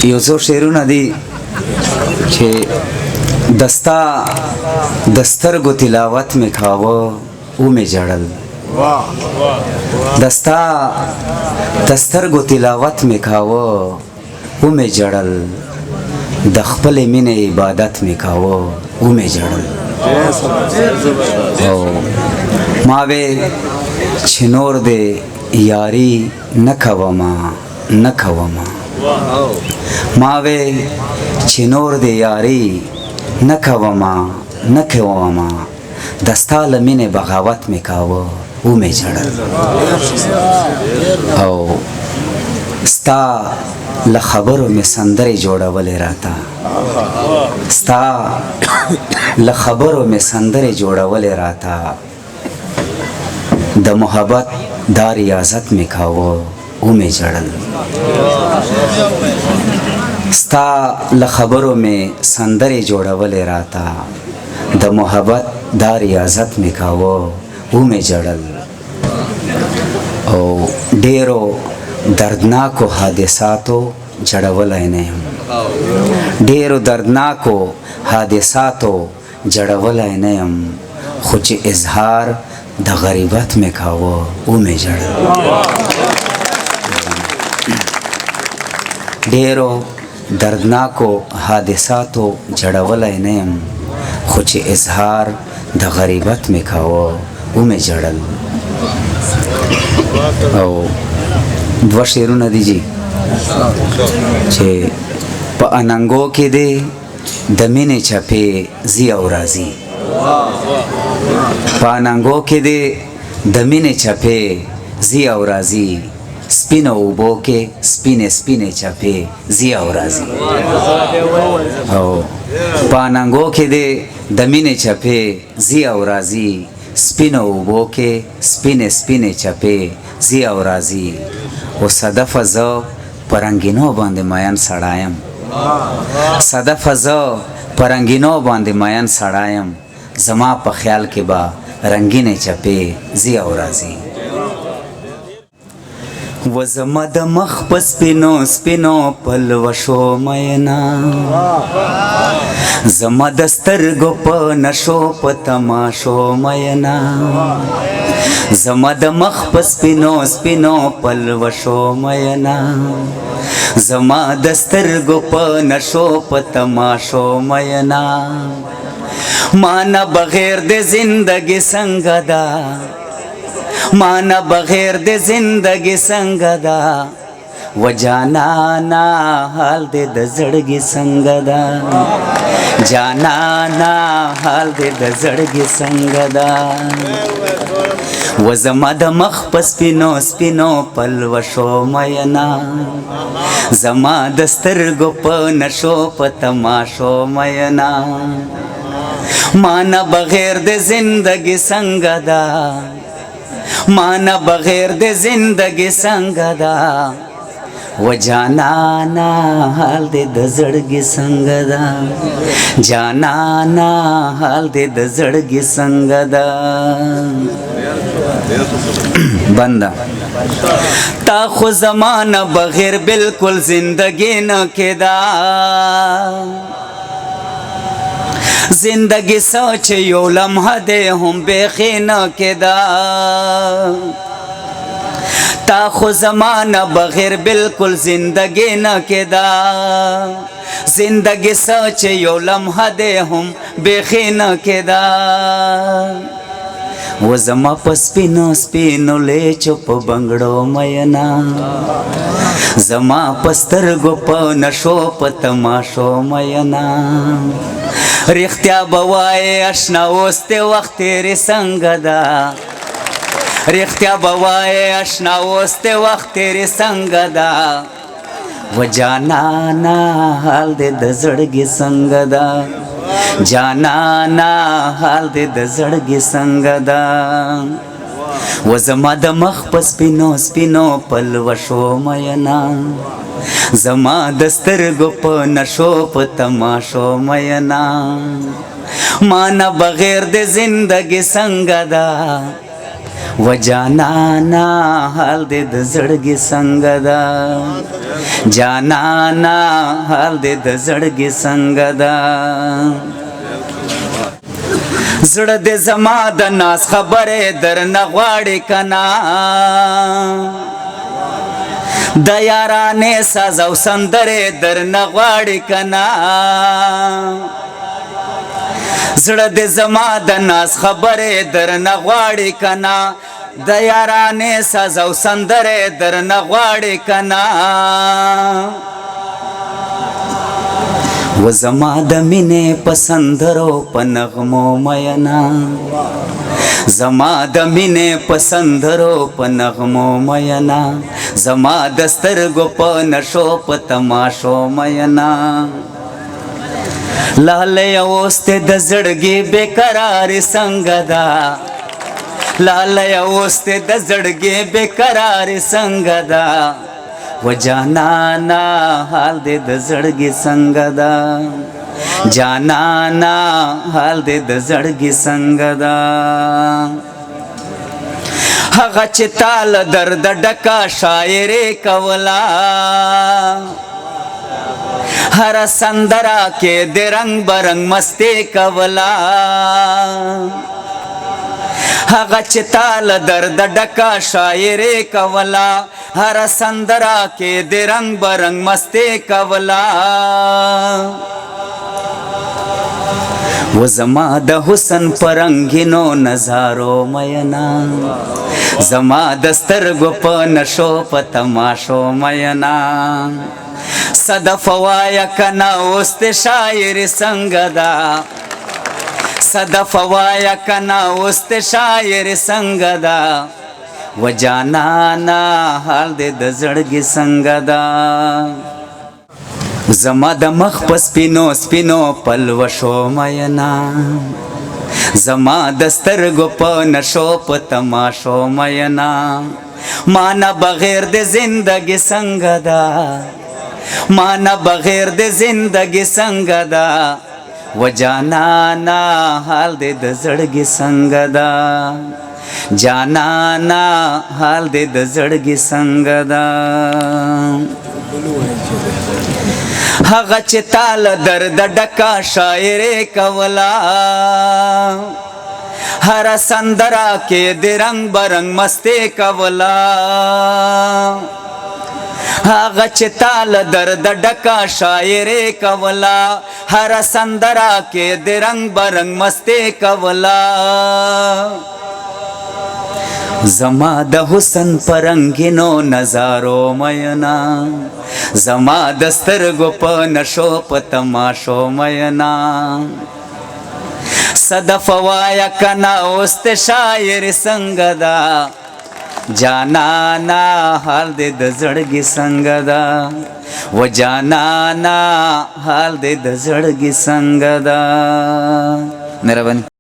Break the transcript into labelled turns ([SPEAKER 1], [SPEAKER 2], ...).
[SPEAKER 1] یو څو شعرونه دي چې دستا دسترګو تلاوت مې کاوه او مې جړل دستا دسترګو تلاوت مې کاوه او مې جړل د خپل مینې عبادت مې کاوه او مې جړل ما وې چې نور دې یاری نه کومه نه کومه ما وې چې نور دې یاری نه کومه نه کومه دستا له مینې بغاوت مې کاوه او مې جړل او ستا له خبرو مې سندرې جوړولې راته ستا له خبرو مې سندرې جوړولې راته د محبت دا ریاضت مې کاوه او مې جړل ستا له خبرو مې سندرې جوړولې راته د محبت دا ریاضت مې کاوه او مې جړل او ډېرو دردناکو حادثاتو جړولی نه یم ډېرو دردناکو حادثاتو جړولی نه یم خو چې اظهار د غریبت مې کاوه او مې جړل ډېرو دردناکو حادثاتو جړولی نه یم خو چې اظهار د غریبت مې کاوه او مې جړل او دوه شعرونه دي جی چې په اننګو کې دی د مینې چپې ځي او راځي په اننګو کې دی د مینې چپې ځي او راځي سپینو اوبو کې سپینې سپینې چپې ځي او راځي او په اننګو کې دی د مینې چپې ځي او راځي سپینو اوبو کې سپینې سپینې چپې ځي او راځي او صدفه زه په رنګینو باندې مین سړایم صدفه زه په رنګینو باندې مین سړایم زما په خیال کې به رنګینې چپې ځي او راځي و زما د مخ په سپینو سپینو پلوشو مینا زما د سترګو په نشو په تماشو مینا زما د مخ په سپینو سپینو پلوشو مینا زما د سترګو په نشو په تماشو مینا مانا بغیر د زندگی څنګه ده مانا بغیر د زندگی څنګه ده و جانانا حال دې د زړګي څنګه ده جانانا حال دې د زړګي څنګه ده و زما د مخ په سپینو سپینو پلوشو مینا زما د سترګو په نشو په تماشو مینا مانا بغیر د زندگی څنګه ده مانا بغیر د زندگی څنګه ده و جانانا حال دې د زړګي څنګه ده جانانا حال دې د زړګي څنګه ده بندا تا خو زمانہ بغیر بالکل زندگی نه کېدا زندگی سوچ یو لمحه دې هم بیخي نه کېدا تا خو زمانہ بغیر بالکل زندگی نه کېدا زندگی سوچ یو لمحه دې هم بیخي نه کېدا و زما په سپینو سپینو لیچو په بنګړو مینا زما په سترګو په نشو په تماشو مینا رښتیا به وایې اشنا اوس دې وخت تېرې څنګه ده رښتیا به وایې اشنا اوس دې وخت تېرې څنګه ده و جانانا حال دې د زړګي څنګه ده جانانا حال دې د زړګي څنګه ده و زما د مخ په سپینو سپینو پلوشو مینا زما د سترګو په نشو په تماشو مینا مانا بغیر د زندگی څنګه ده و جانانا حال دې د زړګي څنګه ده جانانا حال دې د زړګي څنګه ده زړه دې زما د ناز خبرې درنه غواړي کنا د یارانې ساز او سندرې درنه غواړي کنا زړه دې زما د ناز خبرې درنه غواړي کنا د یارانې ساز او سندرې درنه غواړي کنا و زما د مینې په سندرو په نغمو مینا زما د مینې په سندرو په نغمو مینا زما د سترګو په نشو په تماشو مینا لاله اوس ته د زړګي بےقراري څنګه ده لاله اوس ته د زړګي بےقراري څنګه ده و جانانا حال دې د زړګي څنګه ده جانانا حال دې د زړګي څنګه ده هغه چې تال درد ډکا شاعري کولا هر سندرا کې د رنگ برنګ مستی کولا هغه چې تال درد ډکا شاعري کولا هر سندرا کې د رنگ برنګ مستی کولا و زما د حسن پرنګینو نظارو مینا زما د سترګو په نشو په تماشو مینا صدف وایا کنا اوس ته شاعر څنګه ده صدف وایا کنا اوس ته شاعر څنګه ده و جانانا حال دې د زړګي څنګه ده زما د مخ په سپینو سپینو پلوشو مینا زما د سترګو په نشو په تماشو مینا مانا بغیر د زندګي څنګه ده مانا بغیر د زندګي څنګه ده و جانانا حال دې د زړګي څنګه ده جانانا حال دې د زړګي څنګه ده هغه چې تال درد ډکا شاعري کولا هر سندرا کې د رنگ برنګ مستی کولا هغه چې تال درد ډکا شاعري کولا هر سندرا کې د رنگ برنګ مستی کولا زما د حسن پرنګینو نظارو مینا زما د سترګو په نشو په تماشو مینا صدف وایا کنا اوس ته شاعر څنګه ده جانانا حال دې د زړګي څنګه ده و جانانا حال دې د زړګي څنګه ده مهرباني